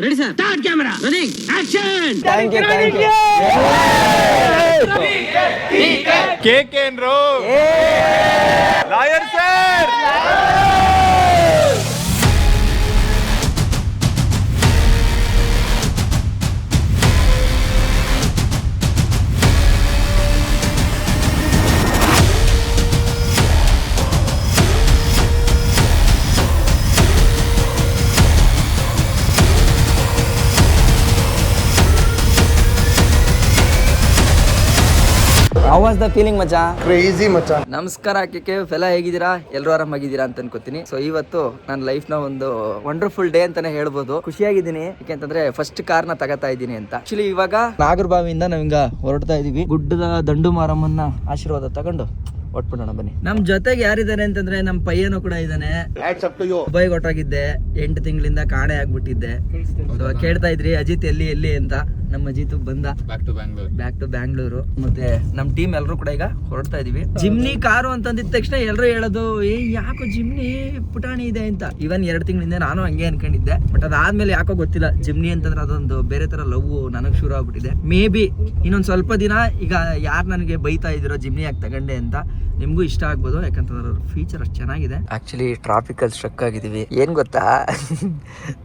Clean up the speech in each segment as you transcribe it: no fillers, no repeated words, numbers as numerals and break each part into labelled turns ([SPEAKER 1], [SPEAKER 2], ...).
[SPEAKER 1] Ready sir. Start camera running action.
[SPEAKER 2] Thank you
[SPEAKER 3] ಕೇಕೇನ್ರು lawyer sir.
[SPEAKER 2] How was the feeling ಮಚ್ಚಾ?
[SPEAKER 4] Crazy ಮಚ್ಚಾ.
[SPEAKER 2] ನಮಸ್ಕಾರ KK ಫೆಲ್ಲ, ಹೇಗಿದ್ದೀರಾ? ಎಲ್ಲರೂ ಆರಾಮಾಗಿದ್ದೀರಾ ಅಂತ ಅನ್ಕೋತೀನಿ. ಸೊ ಇವತ್ತು ನನ್ನ ಲೈಫ್ ನ ಒಂದು ವಂಡರ್ಫುಲ್ ಡೇ ಅಂತಾನೆ ಹೇಳ್ಬೋದು. ಖುಷಿಯಾಗಿದ್ದೀನಿ ಯಾಕೆಂತಂದ್ರೆ ಫಸ್ಟ್ ಕಾರ್ನ ತಗೋತಾ ಇದ್ದೀನಿ ಅಂತ. ಆಕ್ಚುಲಿ ಇವಾಗ ನಾಗರಬಾವಿಯಿಂದ ನಾವಿಂಗ ಹೊರಡ್ತಾ ಇದೀವಿ. ಗುಡ್ಡದ ದಂಡು ಮಾರಮ್ಮನ ಆಶೀರ್ವಾದ ತಗೊಂಡು ಹೊಟ್ಬಿಡೋಣ ಬನ್ನಿ. ನಮ್ ಜೊತೆಗೆ ಯಾರಿದ್ದಾರೆ ಅಂತಂದ್ರೆ ನಮ್ ಪಯ್ಯನೂ ಕೂಡ ಇದ್ದಾನೆ. ದುಬೈಗೆ ಹೊರಟಾಗಿದ್ದೆ, 8 ತಿಂಗಳಿಂದ ಕಾಣೆ ಆಗ್ಬಿಟ್ಟಿದ್ದೆ. ಸೊ ಕೇಳ್ತಾ ಇದ್ರಿ ಅಜಿತ್ ಎಲ್ಲಿ ಅಂತ. ನಮ್ಮ ಅಜಿತ್ ಬಂದ ಬ್ಯಾಕ್ ಟು ಬ್ಯಾಂಗ್ಳೂರು. ಮತ್ತೆ ನಮ್ ಟೀಮ್ ಎಲ್ಲರೂ ಕೂಡ ಈಗ ಹೊರಡ್ತಾ ಇದೀವಿ. ಜಿಮ್ನಿ ಕಾರು ಅಂತಂದಿದ ತಕ್ಷಣ ಎಲ್ಲರೂ ಹೇಳೋದು ಯಾಕೋ ಜಿಮ್ನಿ ಪುಟಾಣಿ ಇದೆ ಅಂತ. ಇವನ್ 2 ತಿಂಗಳಿಂದ ನಾನು ಹಂಗೆ ಅನ್ಕೊಂಡಿದ್ದೆ. ಬಟ್ ಅದಾದ್ಮೇಲೆ ಯಾಕೋ ಗೊತ್ತಿಲ್ಲ, ಜಿಮ್ನಿ ಅಂತಂದ್ರೆ ಅದೊಂದು ಬೇರೆ ತರ ಲವ್ ನನಗ್ ಶುರು ಆಗ್ಬಿಟ್ಟಿದೆ. ಮೇ ಬಿ ಇನ್ನೊಂದ್ ಸ್ವಲ್ಪ ದಿನ ಈಗ ಯಾರು ನನಗೆ ಬೈತಾ ಇದಿರೋ ಜಿಮ್ನಿ ಯಾಕೆ ತಗೊಂಡೆ ಅಂತ ನಿಮ್ಗೂ ಇಷ್ಟ ಆಗ್ಬೋದು, ಯಾಕಂತಂದ್ರೆ ಫೀಚರ್ ಅಷ್ಟು ಚೆನ್ನಾಗಿದೆ. ಆಕ್ಚುಲಿ ಟ್ರಾಫಿಕ್ ಅಲ್ಲಿ ಸ್ಟ್ರಕ್ ಆಗಿದೀವಿ. ಏನ್ ಗೊತ್ತಾ,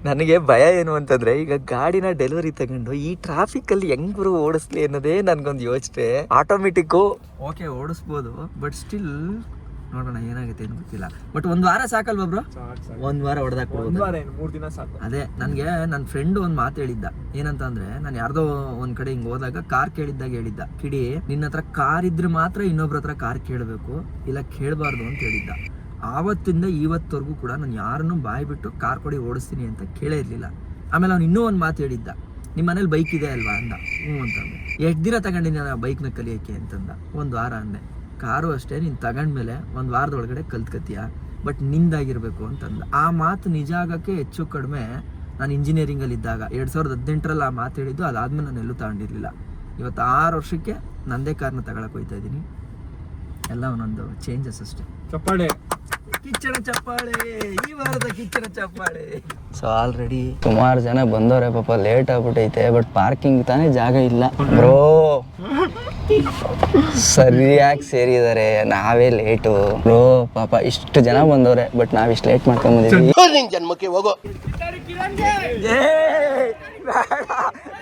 [SPEAKER 2] ನನಗೆ ಭಯ ಏನು ಅಂತಂದ್ರೆ ಈಗ ಗಾಡಿನ ಡೆಲಿವರಿ ತಗೊಂಡು ಈ ಟ್ರಾಫಿಕ್ ಅಲ್ಲಿ ಹೆಂಗ್ ಓಡಿಸ್ಲಿ ಅನ್ನೋದೇ ನನ್ಗೊಂದು ಯೋಚನೆ. ಆಟೋಮೆಟಿಕ್ ಓಕೆ ಓಡಿಸ್ಬೋದು, ಬಟ್ ಸ್ಟಿಲ್ ನೋಡೋಣ ಏನಾಗುತ್ತೆ ಏನು ಗೊತ್ತಿಲ್ಲ. ಬಟ್ 1 ವಾರ ಸಾಕಲ್ವಾ ಬ್ರೋ? 1 ವಾರ ಹೊಡೆದಾಕ್ಬಿಡ್ಬೋದು.
[SPEAKER 3] 3 ದಿನ ಸಾಕು.
[SPEAKER 2] ಅದೇ ನನಗೆ ನನ್ನ ಫ್ರೆಂಡ್ ಒಂದು ಮಾತು ಹೇಳಿದ್ದ. ಏನಂತ ಅಂದ್ರೆ, ನಾನು ಯಾರ್ದೋ ಒಂದ್ ಕಡೆ ಹಿಂಗ್ ಹೋದಾಗ ಕಾರ್ ಕೇಳಿದ್ದಾಗ ಹೇಳಿದ್ದ, ಕಿಡಿ ನಿನ್ನ ಹತ್ರ ಕಾರ್ ಇದ್ರೆ ಮಾತ್ರ ಇನ್ನೊಬ್ರ ಹತ್ರ ಕಾರ್ ಕೇಳಬೇಕು, ಇಲ್ಲ ಕೇಳಬಾರ್ದು ಅಂತ ಹೇಳಿದ್ದ. ಆವತ್ತಿಂದ ಇವತ್ತವರೆಗೂ ಕೂಡ ನಾನು ಯಾರನ್ನೂ ಬಾಯ್ ಬಿಟ್ಟು ಕಾರ್ ಕೊಡಿ ಓಡಿಸ್ತೀನಿ ಅಂತ ಕೇಳೇ ಇರ್ಲಿಲ್ಲ. ಆಮೇಲೆ ಅವ್ನು ಇನ್ನೂ ಒಂದು ಮಾತು ಹೇಳಿದ್ದ, ನಿಮ್ಮ ಮನೇಲಿ ಬೈಕ್ ಇದೆ ಅಲ್ವಾ ಅಂದ. ಅಂತಂದೆ. ಎಷ್ಟು ದಿನ ತಗೊಂಡಿನಿ ನಾನು ಬೈಕ್ನ ಕಲಿಯೋಕ್ಕೆ ಅಂತಂದ. 1 ವಾರ ಅಂದೆ. ಕಾರು ಅಷ್ಟೇ, ನೀನು ತಗೊಂಡ್ಮೇಲೆ 1 ವಾರದೊಳಗಡೆ ಕಲ್ತ್ಕತ್ತೀಯ, ಬಟ್ ನಿಂದಾಗಿರ್ಬೇಕು ಅಂತಂದ. ಆ ಮಾತು ನಿಜ ಆಗೋಕ್ಕೆ ಹೆಚ್ಚು ಕಡಿಮೆ ನಾನು ಇಂಜಿನಿಯರಿಂಗಲ್ಲಿ ಇದ್ದಾಗ 2018ರಲ್ಲಿ ಆ ಮಾತು ಹೇಳಿದ್ದು. ಅದಾದ್ಮೇಲೆ ನಾನು ಎಲ್ಲೂ ತಗೊಂಡಿರ್ಲಿಲ್ಲ. ಇವತ್ತು 6 ವರ್ಷಕ್ಕೆ ನಂದೇ ಕಾರ್ನ ತಗೊಳಕ್ ಹೋಗ್ತಾ ಇದ್ದೀನಿ. ಎಲ್ಲ ಒಂದೊಂದು ಚೇಂಜಸ್ ಅಷ್ಟೇ.
[SPEAKER 3] ಚಪ್ಪಾಳೆ,
[SPEAKER 2] ಕಿಚ್ಚನ ಚಪ್ಪಾಳೆ, ಈ ವಾರದ ಕಿಚ್ಚನ ಚಪ್ಪಾಳೆ. ಸೊ ಆಲ್ರೆಡಿ ಸುಮಾರು ಜನ ಬಂದವ್ರೆ, ಪಾಪ ಲೇಟ್ ಆಗ್ಬಿಟ್ಟೈತೆ. ಬಟ್ ಪಾರ್ಕಿಂಗ್ ತಾನೇ ಜಾಗ ಇಲ್ಲ ಬ್ರೋ. ಸರಿಯಾಗಿ ಸೇರಿದ್ದಾರೆ, ನಾವೇ ಲೇಟು ಬ್ರೋ. ಪಾಪ ಇಷ್ಟು ಜನ ಬಂದವ್ರೆ, ಬಟ್ ನಾವ್ ಇಷ್ಟು ಲೇಟ್ ಮಾಡ್ಕೊಂಡ್ ಬಂದಿದ್ದೀವಿ.
[SPEAKER 4] ಜನ್ಮಕ್ಕೆ ಹೋಗೋ.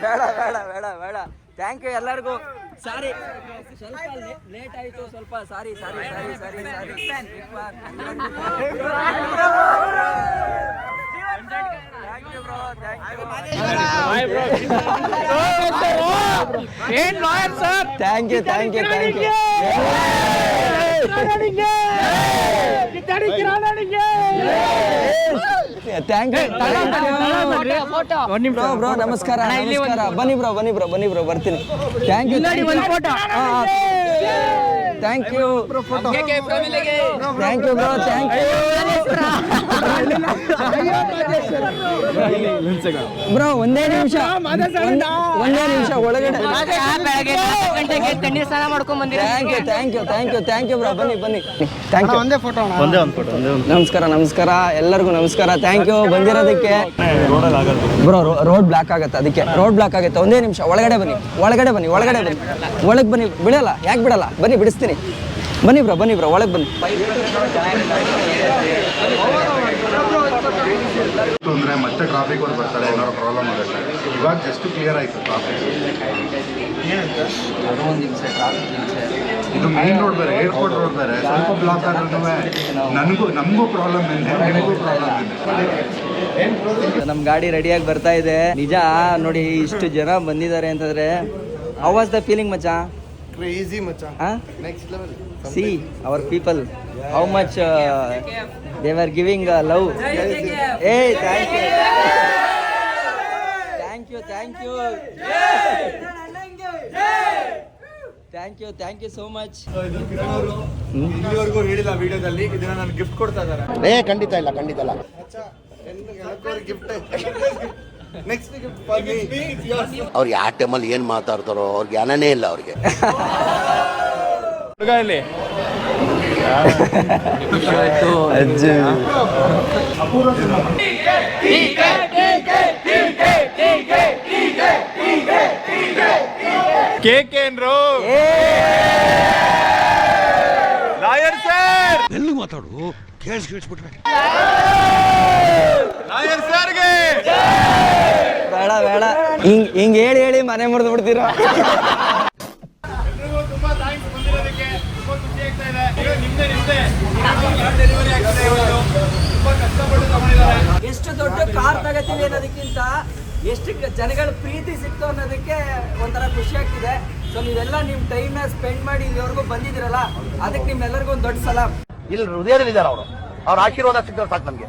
[SPEAKER 2] ಬೇಡ ಬೇಡ ಬೇಡ ಬೇಡ. ಥ್ಯಾಂಕ್ ಯು ಎಲ್ಲರಿಗೂ. ಸಾರಿ ಸ್ವಲ್ಪ ಲೇಟ್ ಆಯಿತು, ಸ್ವಲ್ಪ ಸಾರಿ. Thank you. ಬ್ರೋ ನಮಸ್ಕಾರ. ಬನ್ನಿ ಬ್ರೋ ಬರ್ತೀನಿ. Thank you. Thank you bro. Bro ಒಂದೇ ನಿಮಿಷ ಒಳಗಡೆ.
[SPEAKER 1] ತಣ್ಣೀರ್ ಸ್ನಾನ ಮಾಡ್ಕೊಂಡ್ ಬಂದಿರ.
[SPEAKER 2] Thank you bro. ಬನ್ನಿ. Thank you. ನಮಸ್ಕಾರ ಎಲ್ಲರಿಗೂ ನಮಸ್ಕಾರ. ಥ್ಯಾಂಕ್ ಯು ಬಂದಿರೋದಕ್ಕೆ. ಬ್ರೋ ರೋಡ್ ಬ್ಲಾಕ್ ಆಗುತ್ತೆ, ಅದಕ್ಕೆ ರೋಡ್ ಬ್ಲಾಕ್ ಆಗುತ್ತೆ. ಒಂದೇ ನಿಮಿಷ ಒಳಗಡೆ ಬನ್ನಿ. ಒಳಗೆ ಬನ್ನಿ. ಬಿಡಲ್ಲ, ಯಾಕೆ ಬಿಡಲ್ಲ? ಬನ್ನಿ, ಬಿಡಿಸ್ತೀನಿ. ಬನ್ನಿ ಬ್ರೋ ಒಳಗೆ ಬನ್ನಿ.
[SPEAKER 4] ಅಂದ್ರೆ ಮತ್ತೆ ಟ್ರಾಫಿಕ್ ಅವ್ರು ಬರ್ತಾರೆ, ಏನಾದ್ರು ಪ್ರಾಬ್ಲಮ್ ಆಗುತ್ತೆ. ಇವಾಗ ಜಸ್ಟ್ ಕ್ಲಿಯರ್ ಆಯ್ತು ಟ್ರಾಫಿಕ್. ಇದು ಮೇನ್ ರೋಡ್ ಬೇರೆ, ಏರ್ಪೋರ್ಟ್ ರೋಡ್ ಬೇರೆ. ಸ್ವಲ್ಪ ಬ್ಲಾಕ್ ಆದ್ರೂ ನಮಗೂ ಪ್ರಾಬ್ಲಮ್ ಇದೆ, ನಿಮಗೂ ಪ್ರಾಬ್ಲಮ್ ಇದೆ.
[SPEAKER 2] ನಮ್ಮ ಗಾಡಿ ರೆಡಿಯಾಗಿ ಬರ್ತಾ ಇದೆ. ನಿಜ ನೋಡಿ, ಇಷ್ಟು ಜನ ಬಂದಿದ್ದಾರೆ ಅಂತಂದ್ರೆ ಹೌ ವಾಸ್ ದ ಫೀಲಿಂಗ್ ಮಚ್ಚಾ?
[SPEAKER 4] ಕ್ರೇಜಿ ಮಚ್ಚಾ. Next level.
[SPEAKER 2] See our people, how much they were giving love. Hey, thank you. Thank you so much.
[SPEAKER 3] ಇಲ್ಲಿವರೆಗೂ ಹೇಳಿಲ್ಲ ವಿಡಿಯೋದಲ್ಲಿ, ಇದನ್ನ ನಾನು ಗಿಫ್ಟ್ ಕೊಡ್ತಾ ಇದ್ದಾರೆ.
[SPEAKER 4] ಖಂಡಿತ ಇಲ್ಲ. Gift next gift. ಅವ್ರು ಯಾವ ಟೈಮಲ್ಲಿ ಏನು ಮಾತಾಡ್ತಾರೋ ಅವ್ರ ಜ್ಞಾನನೇ ಇಲ್ಲ ಅವ್ರಿಗೆ.
[SPEAKER 3] ಹುಡುಗ ಇಲ್ಲಿ
[SPEAKER 2] ಅಜ್ಜಿ
[SPEAKER 3] ಕೇಕ್ ಏನ್ರು ಲಾಯರ್ ಸರ್
[SPEAKER 5] ಎಲ್ಲಿ ಮಾತಾಡು ಕೇಳಿಸ್ಬಿಟ್ರೆ
[SPEAKER 3] ಲಾಯರ್ ಸರ್ಗೆ
[SPEAKER 2] ಬೇಡ ಬೇಡ ಹಿಂಗ್ ಹೇಳಿ ಹೇಳಿ ಮನೆ ಮುರಿದು ಬಿಡ್ತೀರಾ.
[SPEAKER 3] ಎಲ್ರಿಗೂ ತುಂಬಾ ಥ್ಯಾಂಕ್ಸ್ ಬಂದಿರೋದಕ್ಕೆ. ತುಂಬಾ ಖುಷಿ ಆಗ್ತಾ ಇದೆ. ನಿಮ್ದೆ ಡೆಲಿವರಿ ಆಗ್ತದೆ ಇವತ್ತು. ತುಂಬಾ ಕಷ್ಟಪಟ್ಟು ತಗೊಂಡಿದ್ದಾರೆ.
[SPEAKER 2] ಎಷ್ಟು ದೊಡ್ಡ ಕಾರ್ ತಗೋತೀವಿ ಅನ್ನೋದಕ್ಕಿಂತ ಎಷ್ಟು ಜನಗಳ ಪ್ರೀತಿ ಸಿಕ್ತು ಅನ್ನೋದಕ್ಕೆ ಒಂಥರ ಖುಷಿ ಆಗ್ತಿದೆ. ಸೊ ನೀವೆಲ್ಲ ನಿಮ್ಮ ಟೈಮ್ನ ಸ್ಪೆಂಡ್ ಮಾಡಿ ಇಲ್ಲಿವರೆಗೂ ಬಂದಿದ್ದೀರಲ್ಲ, ಅದಕ್ಕೆ ನಿಮ್ಮೆಲ್ಲರಿಗೂ ಒಂದು ದೊಡ್ಡ ಸಲಾಮ್.
[SPEAKER 5] ಇಲ್ಲಿ ಹೃದಯದಲ್ಲಿದ್ದಾರೆ ಅವರು, ಅವ್ರ ಆಶೀರ್ವಾದ ಸಿಕ್ಕರೆ ಸಾಕು ನಮ್ಗೆ.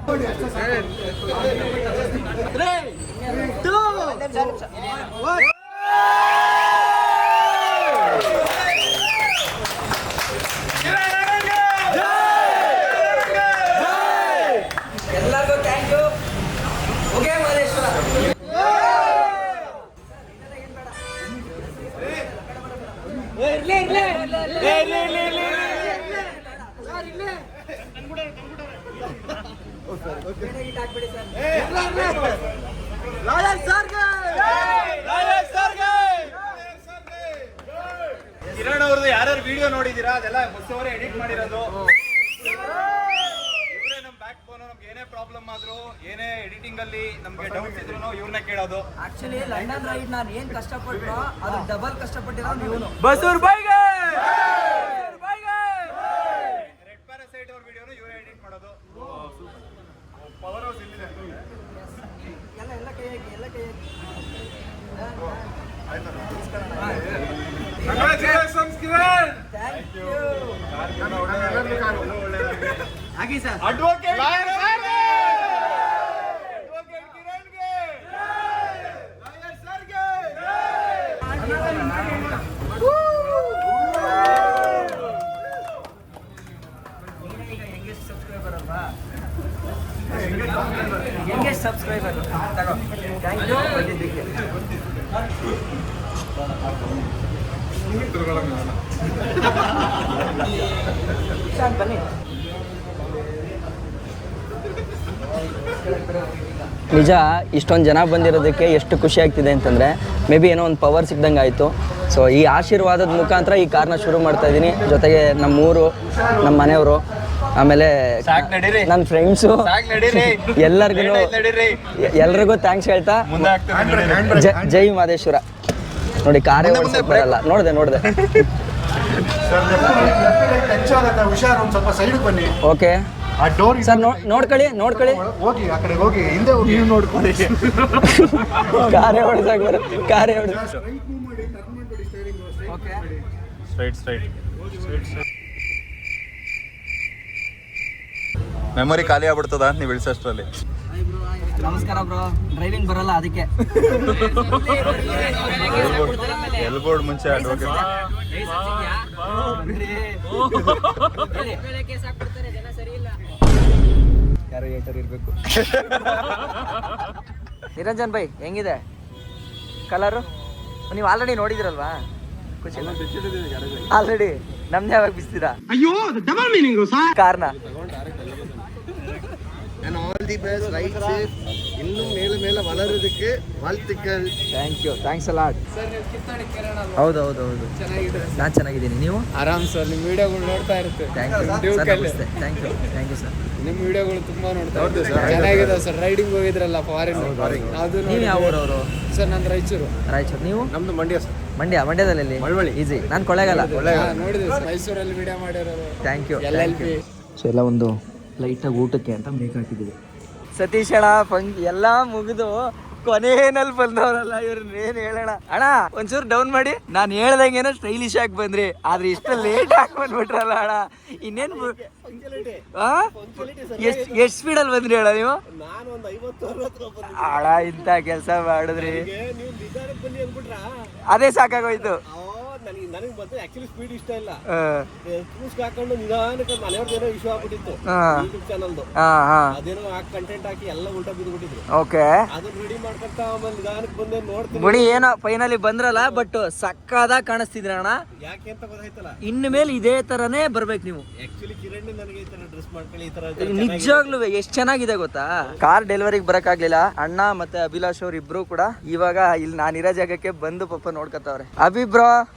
[SPEAKER 2] ಎಲ್ಲರಿಗೂ thank you. Okay Mahadeshwara.
[SPEAKER 3] Kiran ಅವ್ರದ್ದು ಯಾರ್ಯಾರು ವಿಡಿಯೋ ನೋಡಿದೀರಾ ಅದೆಲ್ಲ ಮುಚ್ಚವರೇ ಎಡಿಟ್ ಮಾಡಿರೋದು. ಇವರೇ ನಮ್ ಬ್ಯಾಕ್ ಬೋನ್. ನಮ್ಗೆ ಏನೇ ಪ್ರಾಬ್ಲಮ್ ಆದ್ರೂ ಏನೇ ಎಡಿಟಿಂಗ್ ಅಲ್ಲಿ ನಮ್ಗೆ ಡೌಟ್ಸ್ ಇದ್ರು ಇವ್ರನ್ನ ಕೇಳೋದು.
[SPEAKER 2] ಆಕ್ಚುಲಿ ಲಂಡನ್ ರೈಡ್ ನಾನು ಏನ್ ಕಷ್ಟಪಟ್ಟನೋ ಅದು ಡಬಲ್ ಕಷ್ಟಪಟ್ಟಿರೋ ಇವನು.
[SPEAKER 3] ರೆಡ್ ಪ್ಯಾರಾಸೈಟ್ ಅವ್ರ ವಿಡಿಯೋನು ಇವರೇ ಎಡಿಟ್ ಮಾಡೋದು. ಪವರ್ ಹೌಸ್ ಇಲ್ಲಿದೆ.
[SPEAKER 2] ಎಲ್ಲ ಕೈ ಹಾಕಿ, ಎಲ್ಲ ಕೈ ಹಾಕಿ.
[SPEAKER 3] ಕಂಗ್ರಾಚುಲೇಷನ್ಸ್ ಕಿರಣ್.
[SPEAKER 2] Thank you.
[SPEAKER 3] ಹಾಗೆ ಸರ್. ಅಡ್ವೊಕೇಟ್ ಅಡ್ವೊಕೇಟ್ ಕಿರಣ್ಗೆ, ಲಾಯರ್ ಸರ್ಗೆ.
[SPEAKER 2] ಈಗ ಯಂಗೆಸ್ಟ್ ಸಬ್ಸ್ಕ್ರೈಬರ್ ಅಲ್ವಾ? ಯಂಗೆಸ್ಟ್ ಸಬ್ಸ್ಕ್ರೈಬರ್ ತಗೋ. ಥ್ಯಾಂಕ್ ಯು ಬಂದಿದ್ದಕ್ಕೆ. ಶಾಂತ್ ಬನ್ನಿ. ನಿಜ ಇಷ್ಟೊಂದು ಜನ ಬಂದಿರೋದಕ್ಕೆ ಎಷ್ಟು ಖುಷಿ ಆಗ್ತಿದೆ ಅಂತಂದರೆ ಮೇ ಬಿ ಏನೋ ಒಂದು ಪವರ್ ಸಿಕ್ದಂಗೆ ಆಯಿತು. ಸೊ ಈ ಆಶೀರ್ವಾದದ ಮುಖಾಂತರ ಈ ಕಾರ್ನ ಶುರು ಮಾಡ್ತಾ ಇದ್ದೀನಿ. ಜೊತೆಗೆ ನಮ್ಮೂರು, ನಮ್ಮ ಮನೆಯವರು, ಆಮೇಲೆ ನನ್ನ ಫ್ರೆಂಡ್ಸು, ಎಲ್ರಿಗೂ ಥ್ಯಾಂಕ್ಸ್ ಹೇಳ್ತಾ ಜೈ ಮಾದೇಶ್ವರ. ನೋಡಿ ಕಾರೇ ಓಡಿಸೋಕೆ ಬರಲ್ಲ. ನೋಡಿದೆ
[SPEAKER 4] ಹುಷಾರು, ಒಂದು ಸ್ವಲ್ಪ ಸೈಡ್ ಬನ್ನಿ.
[SPEAKER 2] ಓಕೆ
[SPEAKER 4] ಆ ಡೋರ್
[SPEAKER 2] ಸರ್ ನೋಡ್ಕೊಳ್ಳಿ
[SPEAKER 4] ಹೋಗಿ ಆ ಕಡೆ ಹೋಗಿ, ಹಿಂದೆ ಹೋಗಿ ನೀವು ನೋಡ್ಕೊಳ್ಳಿ.
[SPEAKER 2] ಕಾರೇ ಓಡಿಸೋಕೆ ಬರ ಕಾರೇ ಓಡಿಸ.
[SPEAKER 3] ಸ್ಟ್ರೈಟ್ ಮೆಮೊರಿ ಖಾಲಿ ಆಗ್ಬಿಡ್ತದ ನೀವು ಇಳಿಸೋಷ್ಟ್ರಲ್ಲಿ.
[SPEAKER 2] ನಮಸ್ಕಾರ ಬ್ರೋ. ಡ್ರೈವಿಂಗ್ ಬರಲ್ಲ ಅದಕ್ಕೆ.
[SPEAKER 3] ಎಲ್ಬೋರ್ಡ್ ಮುಂಚೆ ಅಡ್ವೊಕೇಟ್.
[SPEAKER 2] ಯಾರೋ ಏಟರ್ ಇರಬೇಕು. ನಿರಂಜನ್ ಬೈ ಹೆಂಗಿದೆ ಕಲರು? ನೀವು ಆಲ್ರೆಡಿ ನೋಡಿದಿರಲ್ವಾ? ಖುಷಿ ಆಲ್ರೆಡಿ. ನಮ್ದು ಯಾವಾಗ ಬಿಸ್ತೀರಾ?
[SPEAKER 1] ಅಯ್ಯೋ ಡಬಲ್ ಮೀನಿಂಗ್
[SPEAKER 2] ಕಾರ್ನ.
[SPEAKER 5] And all the best, ride safe. ಇನ್ನೂ ಮೇಲೆ ವಲರೋದಕ್ಕೆ வாழ்த்துக்கள்.
[SPEAKER 2] Thanks a lot. ಹೌದು ನಾನು ಚೆನ್ನಾಗಿದ್ದೀನಿ. ನೀವು?
[SPEAKER 6] ಆರಾಮ್ ಸರ್. ನಿಮ್ಮ ವಿಡಿಯೋಗಳು ನೋಡ್ತಾ ಇರುತ್ತೆ.
[SPEAKER 2] Thank you sir.
[SPEAKER 6] ನಿಮ್ಮ ವಿಡಿಯೋಗಳು ತುಂಬಾ ನೋಡ್ತಾ ಇರ್ತೀವಿ ಸರ್. ಚೆನ್ನಾಗಿದೆ ಸರ್. ರೈಡಿಂಗ್ ಹೋಗಿದ್ರಲ್ಲ ಫಾರಿನ್, ಅದು
[SPEAKER 2] ನೀವು ಯಾವ ಊರವರು?
[SPEAKER 6] ಸರ್ ನಂದು ರಾಯಚೂರು.
[SPEAKER 2] ನೀವು?
[SPEAKER 5] ನಮ್ದು ಮಂಡ್ಯ ಸರ್.
[SPEAKER 2] ಮಂಡ್ಯದಲ್ಲಿ
[SPEAKER 5] ಮಳವಳ್ಳಿ.
[SPEAKER 2] ಈಸಿ. ನಾನು ಕೊಳ್ಳೇಗಾಲ.
[SPEAKER 6] ನೋಡಿದ್ವಿ ಸರ್, ಮೈಸೂರಲ್ಲಿ ವಿಡಿಯೋ ಮಾಡಿರೋದು.
[SPEAKER 2] Thank you.
[SPEAKER 6] LLP.
[SPEAKER 2] ಸೊ ಎಲ್ಲ ಒಂದು ಲೈಟಾಗಿ ಊಟಕ್ಕೆ ಅಂತ ಮೇಕ್ ಹಾಕಿದ್ದೀವಿ. ಸತೀಶ್ ಅಣ್ಣ ಎಲ್ಲ ಮುಗಿದು ಕೊನೆಯಲ್ಲಿ ಬಂದವರಲ್ಲ ಇವ್ರನ್ನ ಏನ್ ಹೇಳೋಣ. ಅಣ್ಣ ಒಂಚೂರು ಡೌನ್ ಮಾಡಿ. ನಾನು ಹೇಳ್ದಂಗೇನೋ ಸ್ಟೈಲಿಶ್ ಆಗಿ ಬಂದ್ರಿ, ಆದ್ರೆ ಇಷ್ಟ ಲೇಟ್ ಆಗಿ ಬಂದ್ಬಿಟ್ರಲ್ಲ ಅಣ್ಣ. ಇನ್ನೇನು ಎಷ್ಟು ಸ್ಪೀಡಲ್ಲಿ ಬಂದ್ರಿ ಅಣ್ಣ ನೀವು? ಅಣ್ಣ ಇಂಥ ಕೆಲಸ ಮಾಡಿದ್ರಿ, ಅದೇ ಸಾಕಾಗೋಯ್ತು.
[SPEAKER 5] ನನಗೆ ಮತ್ತೆ ಆಕ್ಚುಲಿ ಸ್ಪೀಡ್ ಇಷ್ಟ ಇಲ್ಲ. ಕ್ರೂಸ್ ಹಾಕೊಂಡು ನಿಧಾನಕ್ಕೆ ಮನೆಯವ್ರದ್ದು ಏನೋ ಇಶ್ಯೂ ಆಗ್ಬಿಟ್ಟಿತ್ತು ಯೂಟ್ಯೂಬ್ ಚಾನಲ್ದು. ಅದೇನೋ ಕಂಟೆಂಟ್ ಹಾಕಿ ಎಲ್ಲ ಉಲ್ಟಾ ಬಿದ್ದುಬಿಟ್ಟಿದ್ರು.
[SPEAKER 2] ಓಕೆ,
[SPEAKER 5] ಅದನ್ನ ರೆಡಿ ಮಾಡ್ಕೊಂತ ಆಮೇಲೆ ನಿಧಾನಕ್ಕೆ ಬಂದೆ ನೋಡ್ತೀನಿ.
[SPEAKER 2] ಬಿಡಿ ಏನೋ ಫೈನಲಿ ಬಂದ್ರಲ್ಲ, ಬಟ್ ಸಕ್ಕದಾಗಿ ಕಾಣಿಸ್ತಿದ್ರ ಅಣ್ಣ.
[SPEAKER 5] ಯಾಕೆ ಅಂತ ಗೊತ್ತಾಯ್ತಲ್ಲ.
[SPEAKER 2] ಇನ್ನು ಮೇಲೆ ಇದೇ ತರನೇ ಬರ್ಬೇಕು ನೀವು.
[SPEAKER 5] ಆಕ್ಚುಲಿ ಕಿರಣ್ ನನಗೆ ಈ ತರ ಡ್ರೆಸ್ ಮಾಡ್ಕೊಳ್ಳಿ, ಈ ತರ
[SPEAKER 2] ನಿಜವಾಗ್ಲೂ ಎಷ್ಟು ಚೆನ್ನಾಗಿದೆ ಗೊತ್ತಾ. ಕಾರ್ ಡೆಲಿವರಿಗೆ ಬರಕ್ಕಾಗ್ಲಿಲ್ಲ, ಅಣ್ಣ ಮತ್ತೆ ಅಭಿಲಾಷ್ ಅವ್ರ ಇಬ್ರು ಕೂಡ ಇವಾಗ ಇಲ್ಲಿ ನಾನಿರೋ ಜಾಗಕ್ಕೆ ಬಂದು ಪಾಪ ನೋಡ್ಕೊತಾವ್ರೆ. ಅಭಿ ಬ್ರೋ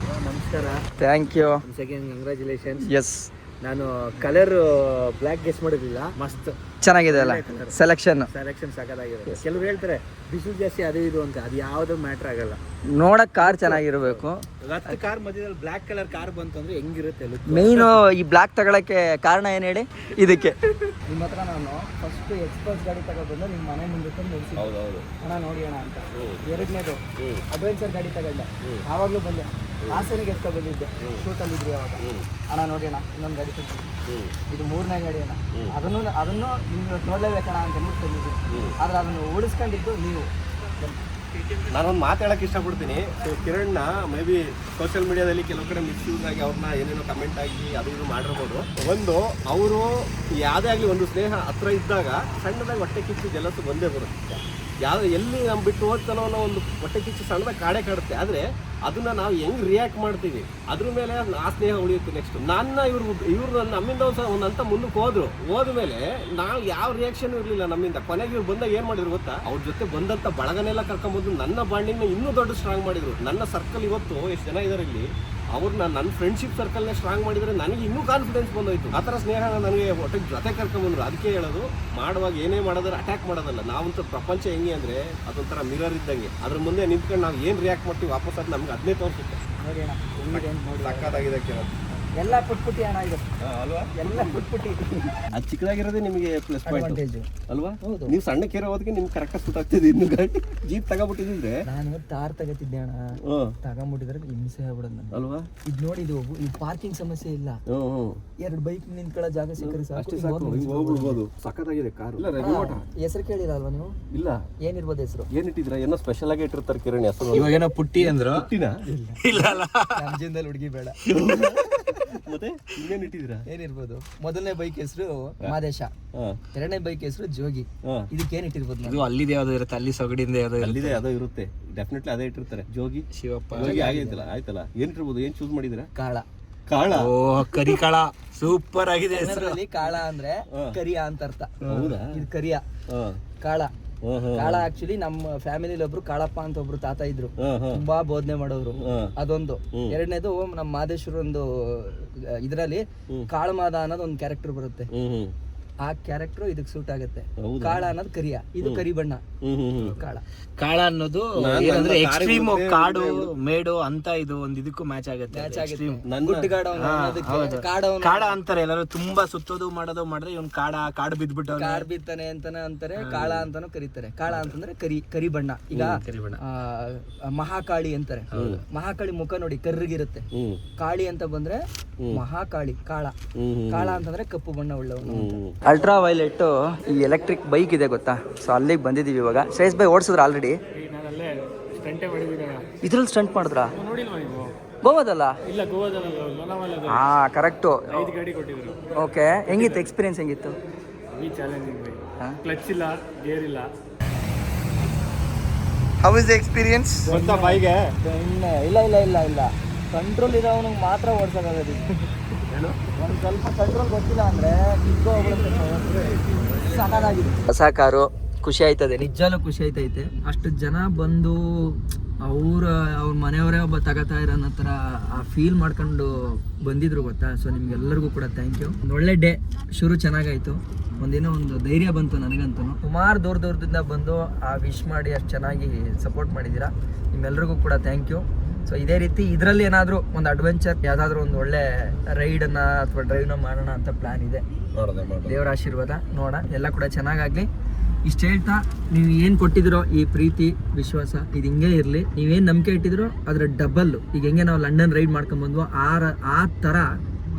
[SPEAKER 6] ನಮಸ್ಕಾರ,
[SPEAKER 2] thank you.
[SPEAKER 6] Second congratulations.
[SPEAKER 2] Yes,
[SPEAKER 6] ನಾನು ಕಲರ್ ಬ್ಲ್ಯಾಕ್ ಗೆಸ್ ಮಾಡಿರಲಿಲ್ಲ. ಮಸ್ತ್
[SPEAKER 2] ಚೆನ್ನಾಗಿದೆ ಅಲ್ಲ ಸೆಲೆಕ್ಷನ್
[SPEAKER 6] ಸಾಕಾಗಿದೆ. ಕೆಲವ್ರು ಹೇಳ್ತಾರೆ ಬಿಸಿಲು ಜಾಸ್ತಿ ಅದು ಇದು ಅಂತ, ಅದು ಯಾವ್ದು ಮ್ಯಾಟ್ರ್ ಆಗಲ್ಲ.
[SPEAKER 2] ನೋಡಕ್ ಕಾರ್ ಚೆನ್ನಾಗಿರ್ಬೇಕು.
[SPEAKER 6] ಕಾರ್ ಮಧ್ಯದಲ್ಲಿ ಬ್ಲ್ಯಾಕ್ ಕಲರ್ ಕಾರ್ ಬಂತು ಅಂದ್ರೆ ಹೆಂಗಿರುತ್ತೆ
[SPEAKER 2] ಮೇನ್ ಈ ಬ್ಲ್ಯಾಕ್ ತಗೊಳಕ್ಕೆ ಕಾರಣ ಏನ್ ಹೇಳಿ ಇದಕ್ಕೆ.
[SPEAKER 6] ನಿಮ್ಮ ಹತ್ರ ನಾನು ಫಸ್ಟ್ ಎಕ್ಸ್ಪಲ್ಸ್ ಗಾಡಿ ತಗೊಂಡ್ಬಂದು ನಿಮ್ಮ ಮನೆ ಮುಂದೆ ತಂದು ನಿಲ್ಸಿದ್ದೆ. ಅಣ್ಣ ನೋಡಿ ಅಣ್ಣ ಅಂತ. ಎರಡನೇದು ಅಡ್ವೆಂಚರ್ ಗಾಡಿ ತಗೊಂಡೆ, ಆವಾಗಲೂ ಬಂದೆ. ಹಾಸನಿಗೆ ಎತ್ಕೊ ಬಂದಿದ್ದೆ, ಶೂಟಲ್ಲಿದ್ರಿ ಅವಾಗ. ಅಣ್ಣ ನೋಡಿ ಅಣ್ಣ ಇನ್ನೊಂದು ಗಾಡಿ ತಂದಿದ್ದೆ, ಇದು 3ನೇ ಗಾಡಿ ಅಣ್ಣ. ಅದನ್ನು ನೀವು ನೋಡಲೇಬೇಕಣ್ಣ ಅಂತ ತಂದಿದ್ದೀನಿ. ಆದ್ರೆ ಅದನ್ನು ಉಳಿಸ್ಕೊಂಡಿದ್ದು ನೀವು.
[SPEAKER 5] ನಾನೊಂದು ಮಾತಾಡಕ್ಕೆ ಇಷ್ಟಪಡ್ತೀನಿ. ಸೊ ಕಿರಣ್ನ ಮೇ ಬಿ ಸೋಷಿಯಲ್ ಮೀಡಿಯಾದಲ್ಲಿ ಕೆಲವು ಕಡೆ ಮಿಸ್ಯೂಸ್ ಆಗಿ ಅವ್ರನ್ನ ಏನೇನೋ ಕಮೆಂಟ್ ಆಗಿ ಅದು ಇದು ಮಾಡಿರ್ಬೋದು. ಒಂದು ಅವರು ಯಾವುದೇ ಆಗಲಿ ಒಂದು ಸ್ನೇಹ ಹತ್ರ ಇದ್ದಾಗ ಸಣ್ಣದಾಗಿ ಹೊಟ್ಟೆ ಕಿಚ್ಚು ಜಲಸು ಬಂದೇ ಬರುತ್ತೆ. ಎಲ್ಲಿ ನಮ್ಮ ಬಿಟ್ಟು ಹೋಗ್ತಾನೋ ಅನ್ನೋ ಒಂದು ಹೊಟ್ಟೆ ಕಿಚ್ಚು ಸಣ್ಣದಾಗಿ ಕಾಡುತ್ತೆ. ಆದರೆ ಅದನ್ನ ನಾವು ಹೆಂಗ್ ರಿಯಾಕ್ಟ್ ಮಾಡ್ತೀವಿ ಅದ್ರ ಮೇಲೆ ಆ ಸ್ನೇಹ ಉಳಿಯುತ್ತೆ. ನೆಕ್ಸ್ಟ್ ಇವ್ರು ನಮ್ಮಿಂದ ಒಂದು ಹಂತ ಮುಂದಕ್ಕೆ ಹೋದ್ಮೇಲೆ ನಾವು ಯಾವ ರಿಯಾಕ್ಷನ್ ಇರಲಿಲ್ಲ ನಮ್ಮಿಂದ. ಕೊನೆಗೆ ಇವ್ರು ಬಂದಾಗ ಏನು ಮಾಡಿದ್ರು ಗೊತ್ತಾ, ಅವ್ರ ಜೊತೆ ಬಂದಂಥ ಬಳಗನೆಲ್ಲ ಕರ್ಕೊಂಡ್ಬಂದು ನನ್ನ ಬಾಂಡಿಂಗ್ನ ಇನ್ನೂ ದೊಡ್ಡ ಸ್ಟ್ರಾಂಗ್ ಮಾಡಿದ್ರು. ನನ್ನ ಸರ್ಕಲ್ ಇವತ್ತು ಎಷ್ಟು ಜನ ಇದ್ದಾರೆ ಇಲ್ಲಿ, ಅವ್ರನ್ನ ನನ್ನ ಫ್ರೆಂಡ್ಶಿಪ್ ಸರ್ಕಲ್ನೇ ಸ್ಟ್ರಾಂಗ್ ಮಾಡಿದರೆ ನನಗೆ ಇನ್ನೂ ಕಾನ್ಫಿಡೆನ್ಸ್ ಬಂದೋಯ್ತು. ಆ ಥರ ಸ್ನೇಹ ನನಗೆ ಒಟ್ಟಿಗೆ ಜೊತೆ ಕರ್ಕೊಂಡ್ಬಂದ್ರು. ಅದಕ್ಕೆ ಹೇಳೋದು, ಮಾಡುವಾಗ ಏನೇ ಮಾಡೋದ್ರೆ ಅಟ್ಯಾಕ್ ಮಾಡೋದಲ್ಲ. ನಾವಂತೂ ಪ್ರಪಂಚ ಹೆಂಗೆ ಅಂದರೆ ಅದೊಂಥರ ಮಿರರ್ ಇದ್ದಂಗೆ. ಅದ್ರ ಮುಂದೆ ನಿಂತ್ಕೊಂಡು ನಾವು ಏನು ರಿಯಾಕ್ಟ್ ಮಾಡ್ತೀವಿ ವಾಪಸ್ ಅದು ನಮ್ಗೆ ಅದನ್ನೇ ತೋರಿಸುತ್ತೆ.
[SPEAKER 6] ನೋಡಿ ಅಣ್ಣ,
[SPEAKER 5] ಸಕ್ಕತ್ತಾಗಿದೆ ಕೇಳೋದು.
[SPEAKER 6] ಎಲ್ಲ ಪುಟ್ಪುಟ್ಟಿ ಅಣ್ಣ ಇದು
[SPEAKER 5] ಅಲ್ವಾ,
[SPEAKER 6] ಎಲ್ಲ ಪುಟ್ಪುಟ್ಟಿ.
[SPEAKER 5] ಅದು ಚಿಕ್ಕದಾಗಿರೋದೇ ನಿಮಗೆ ಪ್ಲಸ್ ಪಾಯಿಂಟ್ ಅಲ್ವಾ.
[SPEAKER 6] ಹೌದು.
[SPEAKER 5] ನೀವು ಸಣ್ಣಕ್ಕೆ ಇರೋದಕ್ಕೆ ನಿಮ್ಗೆ ಕರೆಕ್ಟಾಗಿ ಸೂಟ್ ಆಗ್ತಿದೆ. ಇನ್ನು ಗಾಡಿ ಜೀಪ್ ತಗೋಬಿಟ್ಟಿದ್ರೆ
[SPEAKER 6] ನಾನು ತಾರ್ ತಗೋತಿದ್ದೆ ಅಣ್ಣ, ತಗೊಂಬಿಟ್ಟಿದ್ರೆ ಹಿಂಸೆ ಆಗ್ಬಿಡೋದು
[SPEAKER 5] ಅಲ್ವಾ.
[SPEAKER 6] ಇದು ನೋಡಿ, ಇದು ಪಾರ್ಕಿಂಗ್ ಸಮಸ್ಯೆ ಇಲ್ಲ. 2 ಬೈಕ್ ನಿಂತ್ಕೊಳ್ಳೋ ಜಾಗ ಸಿಕ್ಕರೆ
[SPEAKER 5] ಅಷ್ಟೇ ಸಾಕು, ಹೋಗ್ಬಿಡ್ಬೋದು. ಸಕ್ಕತ್ತಾಗಿದೆ ಕಾರು.
[SPEAKER 6] ಹೆಸರು ಕೇಳಿಲ್ಲ ಅಲ್ವಾ ನೀವು?
[SPEAKER 5] ಇಲ್ಲ,
[SPEAKER 6] ಏನಿರ್ಬೋದು ಹೆಸರು?
[SPEAKER 5] ಏನಿಟ್ಟಿದ್ರ ಏನೋ ಸ್ಪೆಷಲ್ ಆಗಿ ಇಟ್ಟಿರ್ತಾರೆ ಕಿರಣ್ ಹೆಸರು.
[SPEAKER 6] ಇವಾಗೇನೋ ಪುಟ್ಟಿ ಅಂದ್ರು.
[SPEAKER 2] ಇಲ್ಲ
[SPEAKER 6] ನಮ್ಮ ಜೀವನದಲ್ಲಿ ಹುಡುಗಿ ಬೇಡ.
[SPEAKER 5] ಮತ್ತೆ ಇನ್ನೇನ್ ಇಟ್ಟಿದ್ದೀರಾ?
[SPEAKER 6] ಏನಿರ್ಬೋದು? ಮೊದಲನೇ ಬೈಕ್ ಹೆಸರು ಮಾದೇಶ, 2ನೇ ಬೈಕ್ ಹೆಸರು ಜೋಗಿ. ಇದಕ್ಕೆ ಏನ್ ಇಟ್ಟಿರ್ಬೋದು?
[SPEAKER 2] ಇದು ಅಲ್ಲಿದೆ ಯಾವ್ದು ಇರುತ್ತೆ, ಅಲ್ಲಿ ಸೊಗಡಿಂದ ಯಾವ್ದು
[SPEAKER 5] ಅಲ್ಲಿದೆ ಅದೋ ಇರುತ್ತೆ. ಡೆಫಿನೆಟ್ಲಿ ಅದೇ ಇಟ್ಟಿರ್ತಾರೆ. ಜೋಗಿ
[SPEAKER 2] ಶಿವಪ್ಪ
[SPEAKER 5] ಜೋಗಿ ಆಗೈತಲ್ಲ, ಆಯ್ತಲ್ಲ. ಏನ್ ಇಟ್ಟಿರ್ಬೋದು? ಏನ್ ಚೂಸ್ ಮಾಡಿದಿರಾ?
[SPEAKER 6] ಕಾಳ.
[SPEAKER 5] ಕಾಳ,
[SPEAKER 2] ಓ ಕರಿ ಕಾಳ, ಸೂಪರ್ ಆಗಿದೆ ಹೆಸರು.
[SPEAKER 6] ಕಾಳ ಅಂದ್ರೆ ಕರಿಯ ಅಂತ ಅರ್ಥ.
[SPEAKER 5] ಹೌದಾ?
[SPEAKER 6] ಇದು ಕರಿಯ ಕಾಳ. ಕಾಳ ಆಕ್ಚುಲಿ ನಮ್ಮ ಫ್ಯಾಮಿಲಿಲಿ ಒಬ್ರು ಕಾಳಪ್ಪ ಅಂತ ಒಬ್ರು ತಾತ ಇದ್ರು, ತುಂಬಾ ಬೋಧನೆ ಮಾಡೋರು. ಅದೊಂದು. ಎರಡನೇದು ನಮ್ಮ ಮಾದೇಶ್ವರ ಒಂದು ಇದ್ರಲ್ಲಿ ಕಾಳಮಾದ ಅನ್ನೋದು ಒಂದು ಕ್ಯಾರೆಕ್ಟರ್ ಬರುತ್ತೆ. ಆ ಕ್ಯಾರೆಕ್ಟರ್ ಇದಕ್ಕೆ ಸೂಟ್ ಆಗುತ್ತೆ. ಕಾಳ ಅನ್ನೋದು ಕರಿಯ, ಇದು ಕರಿ ಬಣ್ಣ. ಕಾಳ
[SPEAKER 2] ಕಾಳ ಅನ್ನೋದು ಏನಂದ್ರೆ ಎಕ್ಸ್ಟ್ರೀಮ್ ಕಾಡು ಮೇಡು ಅಂತ, ಇದು ಒಂದು ಇದಕ್ಕೂ ಮ್ಯಾಚ್ ಆಗುತ್ತೆ. ಕಾಡ ಅಂತಾರೆ ಎಲ್ಲರೂ. ತುಂಬಾ ಸುತ್ತೋದು ಮಾಡೋದು ಮಾಡಿದ್ರೆ ಇವ್ನು ಕಾಡು ಬಿದ್ಬಿಟ್ಟು
[SPEAKER 6] ಕಾಡ್ ಬಿತ್ತಾನೆ ಅಂತಾರೆ. ಕಾಳ ಅಂತಾನು ಕರೀತಾರೆ. ಕಾಳ ಅಂತಂದ್ರೆ ಕರಿ ಬಣ್ಣ. ಈಗ ಮಹಾಕಾಳಿ ಅಂತಾರೆ. ಮಹಾಕಾಳಿ ಮುಖ ನೋಡಿ ಕರ್ರಿಗಿರುತ್ತೆ. ಕಾಳಿ ಅಂತ ಬಂದ್ರೆ ಮಹಾಕಾಳಿ. ಕಾಳ ಅಂತಂದ್ರೆ ಕಪ್ಪು ಬಣ್ಣ ಉಳ್ಳವನು. ಅಲ್ಟ್ರಾ ವೈಲೆಟ್ ಈ ಎಲೆಕ್ಟ್ರಿಕ್ ಬೈಕ್ ಇದೆ ಗೊತ್ತಾ, ಸೊ ಅಲ್ಲಿಗೆ ಬಂದಿದ್ದೀವಿ ಇವಾಗ. ಶ್ರೇಯಸ್ ಬೈ ಓಡಿಸಿದ್ರ ಆಲ್ರೆಡಿ? ಇದ್ರಲ್ಲಿ ಸ್ಟಂಟ್ ಮಾಡಿದ್ರಾ? ಗೋವಾದಲ್ಲ? ಹಾ ಕರೆಕ್ಟು. ಓಕೆ, ಹೆಂಗಿತ್ತು ಎಕ್ಸ್ಪೀರಿಯನ್ಸ್? ಹೆಂಗಿತ್ತು?
[SPEAKER 3] ಕ್ಲಚ್ ಇಲ್ಲ, ಗೇರ್ ಇಲ್ಲ.
[SPEAKER 2] How is the experience?
[SPEAKER 5] ಬೈಗೆ
[SPEAKER 6] ಇಲ್ಲ ಕಂಟ್ರೋಲ್ ಇರೋವನಿಗೆ ಮಾತ್ರ ಓಡಿಸೋಕ್ಕಾಗೋದು. ಒಂದು ಸ್ವಲ್ಪ ಕಂಟ್ರೋಲ್ ಗೊತ್ತಿಲ್ಲ ಅಂದ್ರೆ ಸಾಕಾಗಿದೆ. ಹೊಸ ಕಾರು, ಖುಷಿ ಆಯ್ತದೆ, ನಿಜಾಲು ಖುಷಿ ಆಯ್ತೈತೆ. ಅಷ್ಟು ಜನ ಬಂದು ಅವ್ರ ಮನೆಯವರೇ ಒಬ್ಬ ತಗೋತಾ ಇರೋ ಥರ ಆ ಫೀಲ್ ಮಾಡ್ಕೊಂಡು ಬಂದಿದ್ರು ಗೊತ್ತಾ. ಸೊ ನಿಮ್ಗೆಲ್ಲರಿಗೂ ಕೂಡ ಥ್ಯಾಂಕ್ ಯು. ಒಂದು ಒಳ್ಳೆ ಡೇ ಶುರು ಚೆನ್ನಾಗಾಯ್ತು. ಒಂದಿನ ಒಂದು ಧೈರ್ಯ ಬಂತು ನನಗಂತೂ. ಸುಮಾರು ದೂರದಿಂದ ಬಂದು ಆ ವಿಶ್ ಮಾಡಿ ಅಷ್ಟು ಚೆನ್ನಾಗಿ ಸಪೋರ್ಟ್ ಮಾಡಿದ್ದೀರಾ. ನಿಮ್ಮೆಲ್ರಿಗೂ ಕೂಡ ಥ್ಯಾಂಕ್ ಯು. ಸೊ ಇದೇ ರೀತಿ ಇದರಲ್ಲಿ ಏನಾದರೂ ಒಂದು ಅಡ್ವೆಂಚರ್, ಯಾವುದಾದ್ರೂ ಒಂದು ಒಳ್ಳೆ ರೈಡನ್ನು ಅಥವಾ ಡ್ರೈವ್ನ ಮಾಡೋಣ ಅಂತ ಪ್ಲ್ಯಾನ್ ಇದೆ. ದೇವರ ಆಶೀರ್ವಾದ ನೋಡ ಎಲ್ಲ ಕೂಡ ಚೆನ್ನಾಗಾಗಲಿ. ಇಷ್ಟು ಹೇಳ್ತಾ, ನೀವು ಏನು ಕೊಟ್ಟಿದ್ದೀರೋ ಈ ಪ್ರೀತಿ ವಿಶ್ವಾಸ ಇದು ಹಿಂಗೆ ಇರಲಿ. ನೀವೇನು ನಂಬಿಕೆ ಇಟ್ಟಿದ್ದೀರೋ ಅದರ ಡಬಲ್ಲು. ಈಗ ಹೆಂಗೆ ನಾವು ಲಂಡನ್ ರೈಡ್ ಮಾಡ್ಕೊಂಬಂದ್ವೋ ಆ ಥರ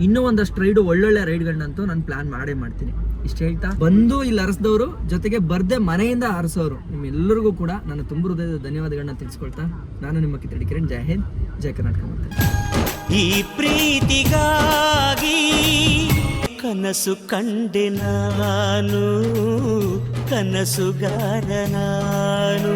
[SPEAKER 6] ಇನ್ನೂ ಒಂದಷ್ಟು ರೈಡು, ಒಳ್ಳೊಳ್ಳೆ ರೈಡ್ಗಳನ್ನಂತೂ ನಾನು ಪ್ಲ್ಯಾನ್ ಮಾಡ್ತೀನಿ. ಇಷ್ಟು ಹೇಳ್ತಾ, ಬಂದು ಇಲ್ಲಿ ಹರಿಸಿದವರು ಜೊತೆಗೆ ಬರ್ದೆ ಮನೆಯಿಂದ ಹರಿಸೋರು ನಿಮ್ಮೆಲ್ಲರಿಗೂ ಕೂಡ ನಾನು ತುಂಬ ಹೃದಯದ ಧನ್ಯವಾದಗಳನ್ನ ತಿಳಿಸ್ಕೊಳ್ತಾ, ನಾನು ನಿಮ್ಮ ಕಿತ್ತಡಿ ಕಿರಣ್. ಜೈ ಹಿಂದ್, ಜೈ ಕರ್ನಾಟಕ.
[SPEAKER 7] ಈ ಪ್ರೀತಿಗಾಗಿ ಕನಸು ಕಂಡೆ ನಾನು, ಕನಸುಗಾರ ನಾನು.